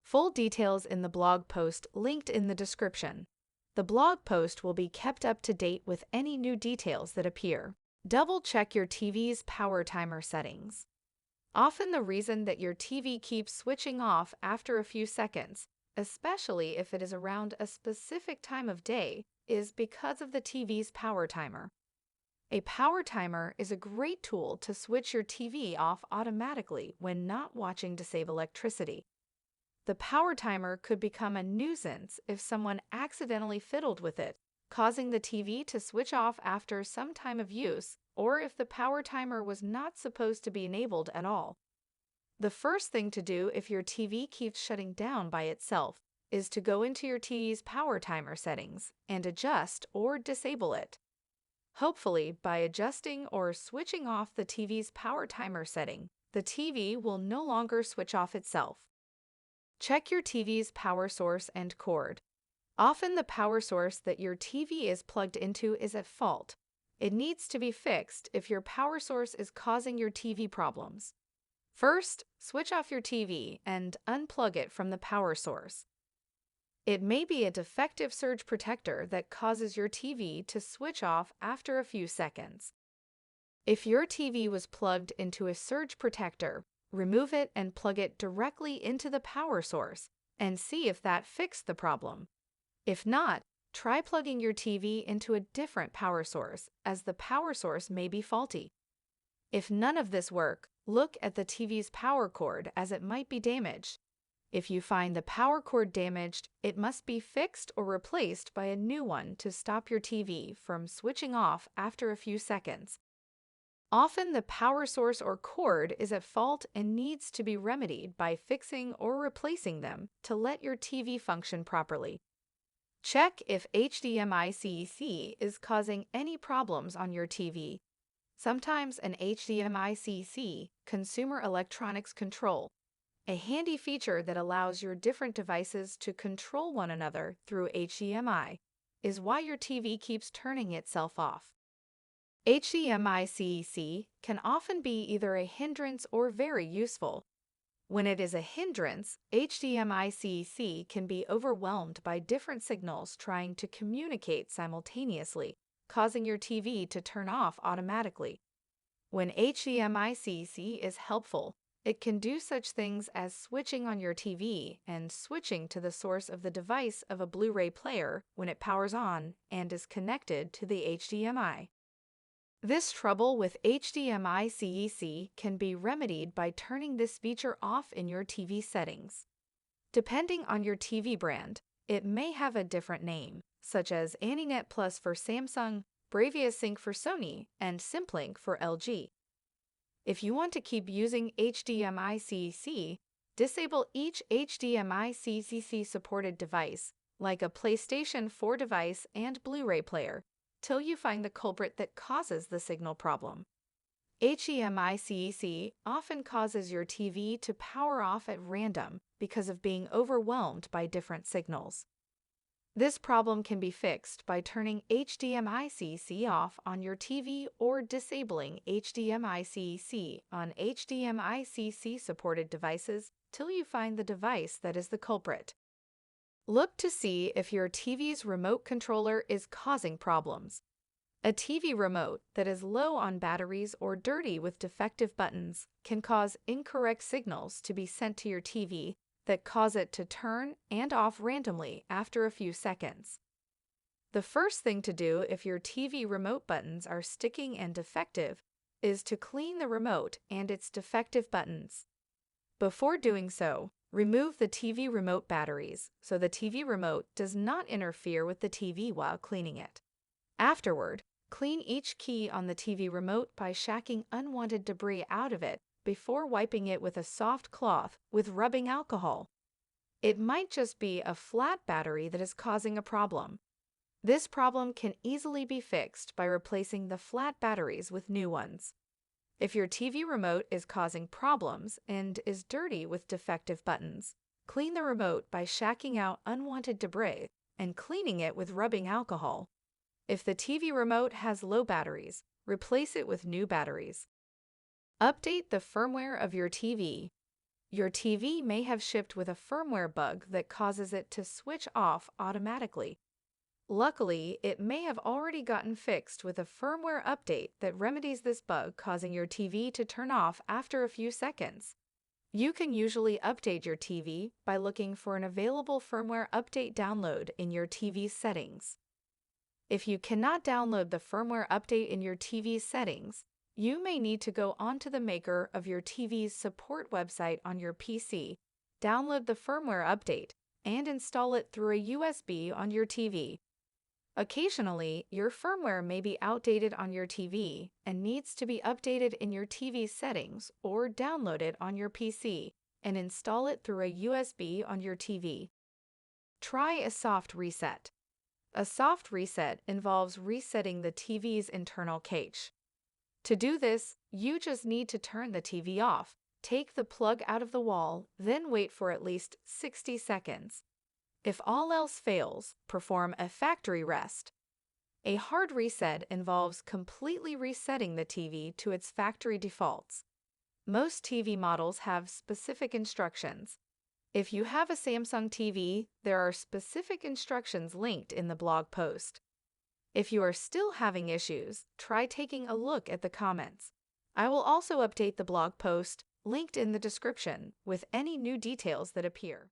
Full details in the blog post linked in the description. The blog post will be kept up to date with any new details that appear. Double-check your TV's power timer settings. Often the reason that your TV keeps switching off after a few seconds, especially if it is around a specific time of day, is because of the TV's power timer. A power timer is a great tool to switch your TV off automatically when not watching to save electricity. The power timer could become a nuisance if someone accidentally fiddled with it, causing the TV to switch off after some time of use, or if the power timer was not supposed to be enabled at all. The first thing to do if your TV keeps shutting down by itself is to go into your TV's power timer settings and adjust or disable it. Hopefully, by adjusting or switching off the TV's power timer setting, the TV will no longer switch off itself. Check your TV's power source and cord. Often the power source that your TV is plugged into is at fault. It needs to be fixed if your power source is causing your TV problems. First, switch off your TV and unplug it from the power source. It may be a defective surge protector that causes your TV to switch off after a few seconds. If your TV was plugged into a surge protector, remove it and plug it directly into the power source and see if that fixed the problem. If not, try plugging your TV into a different power source, as the power source may be faulty. If none of this works, look at the TV's power cord, as it might be damaged. If you find the power cord damaged, it must be fixed or replaced by a new one to stop your TV from switching off after a few seconds. Often the power source or cord is at fault and needs to be remedied by fixing or replacing them to let your TV function properly. Check if HDMI CEC is causing any problems on your TV. Sometimes an HDMI CEC, Consumer Electronics Control, a handy feature that allows your different devices to control one another through HDMI, is why your TV keeps turning itself off. HDMI CEC can often be either a hindrance or very useful. When it is a hindrance, HDMI CEC can be overwhelmed by different signals trying to communicate simultaneously, causing your TV to turn off automatically. When HDMI CEC is helpful, it can do such things as switching on your TV and switching to the source of the device of a Blu-ray player when it powers on and is connected to the HDMI. This trouble with HDMI CEC can be remedied by turning this feature off in your TV settings. Depending on your TV brand, it may have a different name, such as AniNet Plus for Samsung, Bravia Sync for Sony, and SimpLink for LG. If you want to keep using HDMI CEC, disable each HDMI CEC supported device, like a PlayStation 4 device and Blu-ray player, till you find the culprit that causes the signal problem. HDMI CEC often causes your TV to power off at random because of being overwhelmed by different signals. This problem can be fixed by turning HDMI CEC off on your TV or disabling HDMI CEC on HDMI CEC supported devices till you find the device that is the culprit. Look to see if your TV's remote controller is causing problems. A TV remote that is low on batteries or dirty with defective buttons can cause incorrect signals to be sent to your TV that cause it to turn and off randomly after a few seconds. The first thing to do if your TV remote buttons are sticking and defective is to clean the remote and its defective buttons. Before doing so, remove the TV remote batteries so the TV remote does not interfere with the TV while cleaning it. Afterward, clean each key on the TV remote by shacking unwanted debris out of it before wiping it with a soft cloth with rubbing alcohol. It might just be a flat battery that is causing a problem. This problem can easily be fixed by replacing the flat batteries with new ones. If your TV remote is causing problems and is dirty with defective buttons, clean the remote by shacking out unwanted debris and cleaning it with rubbing alcohol. If the TV remote has low batteries, replace it with new batteries. Update the firmware of your TV. Your TV may have shipped with a firmware bug that causes it to switch off automatically. Luckily, it may have already gotten fixed with a firmware update that remedies this bug, causing your TV to turn off after a few seconds. You can usually update your TV by looking for an available firmware update download in your TV's settings. If you cannot download the firmware update in your TV's settings, you may need to go onto the maker of your TV's support website on your PC, download the firmware update, and install it through a USB on your TV. Occasionally, your firmware may be outdated on your TV and needs to be updated in your TV settings or download it on your PC and install it through a USB on your TV. Try a soft reset. A soft reset involves resetting the TV's internal cache. To do this, you just need to turn the TV off, take the plug out of the wall, then wait for at least 60 seconds. If all else fails, perform a factory rest. A hard reset involves completely resetting the TV to its factory defaults. Most TV models have specific instructions. If you have a Samsung TV, there are specific instructions linked in the blog post. If you are still having issues, try taking a look at the comments. I will also update the blog post linked in the description with any new details that appear.